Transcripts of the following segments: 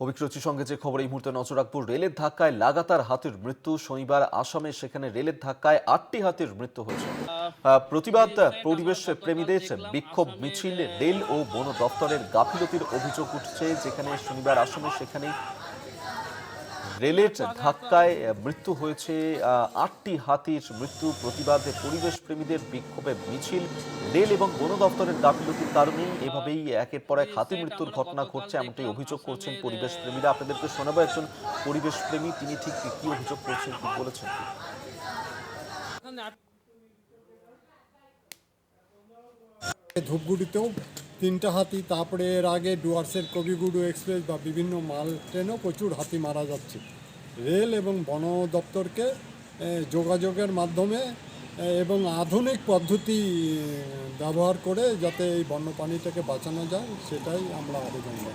অভিজ্ঞতার সঙ্গে যে খবর এই মুহূর্তে নজর রাখবো, রেলের ধাক্কায় লাগাতার হাতির মৃত্যু। শনিবার আসামে সেখানে রেলের ধাক্কায় ৮টি হাতির মৃত্যু হয়েছে। প্রতিবাদ পরিবেশ প্রেমীদের বিক্ষোভ মিছিল, রেল ও বন দপ্তরের গাফিলতির অভিযোগ উঠছে। যেখানে শনিবার আসামে সেখানে রেলের ধাক্কায় মৃত্যু হয়েছে। ৮টি হাতির মৃত্যু। প্রতিবাদে পরিবেশ প্রেমীদের বিক্ষোভে মিছিল, রেল এবং বন দপ্তরের গাফিলতির কারণেই এভাবেই একের পর এক হাতি মৃত্যুর ঘটনা ঘটছে, এমনটাই অভিযোগ করছেন পরিবেশ প্রেমীরা। আপনাদেরকে শোনাবো একজন পরিবেশ প্রেমী, তিনি ঠিক কি অভিযোগ করছেন, কি বলেছেন। ধূপগুড়িতেও ৩টা হাতি, তারপরে এর আগে ডুয়ার্সের কবিগুরু এক্সপ্রেস বা বিভিন্ন মাল ট্রেনেও প্রচুর হাতি মারা যাচ্ছে। রেল এবং বন দপ্তরকে যোগাযোগের মাধ্যমে এবং আধুনিক পদ্ধতি ব্যবহার করে যাতে এই বন্যপ্রাণীটাকে বাঁচানো যায়, সেটাই আমরা আবেদন করি।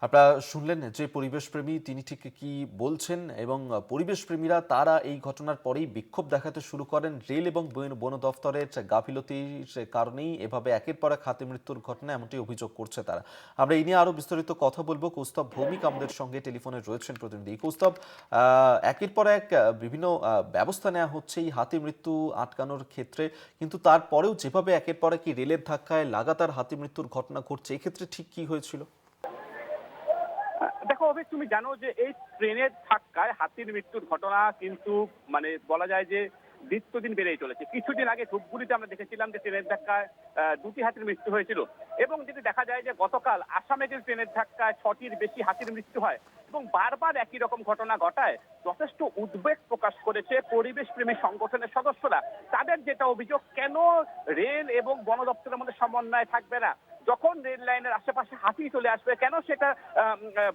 আপনারা শুনলেন যে পরিবেশ প্রেমী তিনি ঠিক কি বলছেন, এবং পরিবেশ প্রেমীরা তারা এই ঘটনার পরেই বিক্ষোভ দেখাতে শুরু করেন। রেল এবং বন দফতরের গাফিলতির কারণেই এভাবে একের পর এক হাতি মৃত্যুর ঘটনা, এমনটি অভিযোগ করছে তারা। আমরা এই নিয়ে আরো বিস্তারিত কথা বলবো। কৌস্তব ভৌমিক আমাদের সঙ্গে টেলিফোনে রয়েছেন প্রতিনিধি। কৌস্তব, একের পর এক বিভিন্ন ব্যবস্থা নেওয়া হচ্ছে এই হাতি মৃত্যু আটকানোর ক্ষেত্রে, কিন্তু তারপরেও যেভাবে একের পর এক রেলের ধাক্কায় লাগাতার হাতি মৃত্যুর ঘটনা ঘটছে, এক্ষেত্রে ঠিক কি হয়েছিল? দেখো অভিক, তুমি জানো যে এই ট্রেনের ধাক্কায় হাতির মৃত্যুর ঘটনা কিন্তু বলা যায় যে নিত্যদিন বেড়েই চলেছে। কিছুদিন আগে ধূপগুড়িতে আমরা দেখেছিলাম যে ট্রেনের ধাক্কায় 2টি হাতির মৃত্যু হয়েছিল, এবং যেটি দেখা যায় যে গতকাল আসামে যে ট্রেনের ধাক্কায় 6টির বেশি হাতির মৃত্যু হয় এবং বারবার একই রকম ঘটনা ঘটায় যথেষ্ট উদ্বেগ প্রকাশ করেছে পরিবেশ প্রেমী সংগঠনের সদস্যরা। তাদের যেটা অভিযোগ, কেন রেল এবং বন দপ্তরের মধ্যে সমন্বয় থাকবে না? যখন রেল লাইনের আশেপাশে হাতি চলে আসবে, কেন সেটা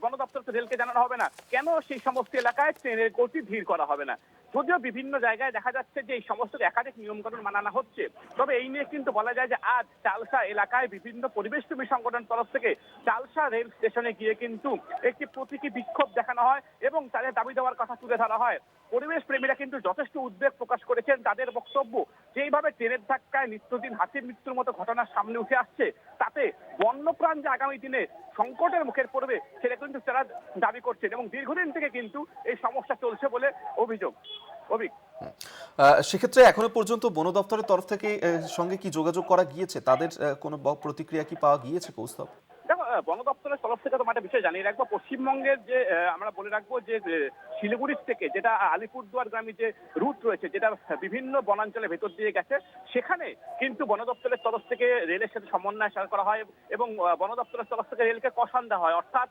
বন দপ্তরকে রেলকে জানানো হবে না? কেন সেই সমস্ত এলাকায় ট্রেনের গতি ধীর করা হবে না? যদিও বিভিন্ন জায়গায় দেখা যাচ্ছে যে এই সমস্ত একাধিক নিয়মকানুন মানানো হচ্ছে, তবে এই নিয়ে কিন্তু বলা যায় যে আজ চালসা এলাকায় বিভিন্ন পরিবেশপ্রেমী সংগঠনের তরফ থেকে চালসা রেল স্টেশনে গিয়ে কিন্তু একটি প্রতীকী বিক্ষোভ দেখানো হয় এবং তাদের দাবি দেওয়ার কথা তুলে ধরা হয়। পরিবেশ প্রেমীরা কিন্তু যথেষ্ট উদ্বেগ প্রকাশ করেছেন। তাদের বক্তব্য, যেইভাবে ট্রেনের ধাক্কায় নিত্যদিন হাতির মৃত্যুর মতো ঘটনা সামনে উঠে আসছে, তাতে বন্যপ্রাণ যে আগামী দিনে সংকটের মুখে পড়বে সেটা কিন্তু তারা দাবি করছেন, এবং দীর্ঘদিন থেকে কিন্তু এই সমস্যা চলছে বলে অভিযোগ। সেক্ষেত্রে এখনো পর্যন্ত বন দপ্তরের তরফ থেকে সঙ্গে কি যোগাযোগ করা গিয়েছে? তাদের কোনো প্রতিক্রিয়া কি পাওয়া গিয়েছে কৌস্তব? দেখো, বন দপ্তরের তরফ থেকে তোমার একটা বিষয় জানিয়ে রাখবো, পশ্চিমবঙ্গের যে আমরা বলে রাখবো যে শিলিগুড়ির থেকে যেটা আলিপুরদুয়ারগামী যে রুট রয়েছে, যেটা বিভিন্ন বনাঞ্চলের ভেতর দিয়ে গেছে, সেখানে কিন্তু বন দপ্তরের তরফ থেকে রেলের সাথে সমন্বয় করা হয় এবং বন দপ্তরের তরফ থেকে রেলকে কষান দেওয়া হয়। অর্থাৎ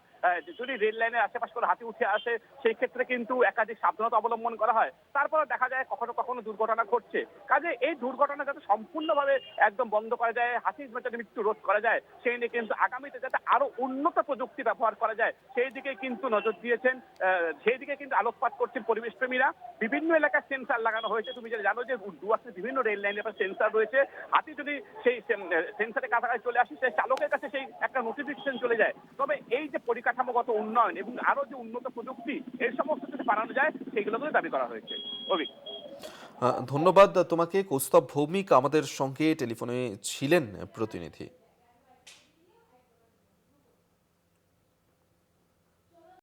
যদি রেল লাইনের আশেপাশে করে হাতি উঠে আসে, সেই ক্ষেত্রে কিন্তু একাধিক সাবধানতা অবলম্বন করা হয়। তারপরে দেখা যায় কখনো কখনো দুর্ঘটনা ঘটছে। কাজে এই দুর্ঘটনা যাতে সম্পূর্ণভাবে একদম বন্ধ করা যায়, হাতির মৃত্যু রোধ করা যায়, সেই নিয়ে কিন্তু আগামীতে যাতে আরো উন্নত প্রযুক্তি ব্যবহার করা যায় সেই দিকে কিন্তু নজর দিয়েছেন, সেই দিকে কিন্তু আলোকপাত করছেন পরিবেশ প্রেমীরা। বিভিন্ন এলাকায় সেন্সার লাগানো হয়েছে। তুমি যেটা জানো যে ডুয়ার্সের বিভিন্ন রেল লাইনে সেন্সার রয়েছে। হাতি যদি সেই সেন্সারের কাছাকাছি চলে আসে, সেই চালকের কাছে সেই একটা নোটিফিকেশন চলে যায়। তবে এই যে পরিকাঠামোগত উন্নয়ন এবং আরো যে উন্নত প্রযুক্তি, এই সমস্ত যদি বাড়ানো যায়, সেগুলো করে দাবি করা হয়েছে। অভিক, ধন্যবাদ তোমাকে। কৌস্তব ভৌমিক আমাদের সঙ্গে টেলিফোনে ছিলেন প্রতিনিধি।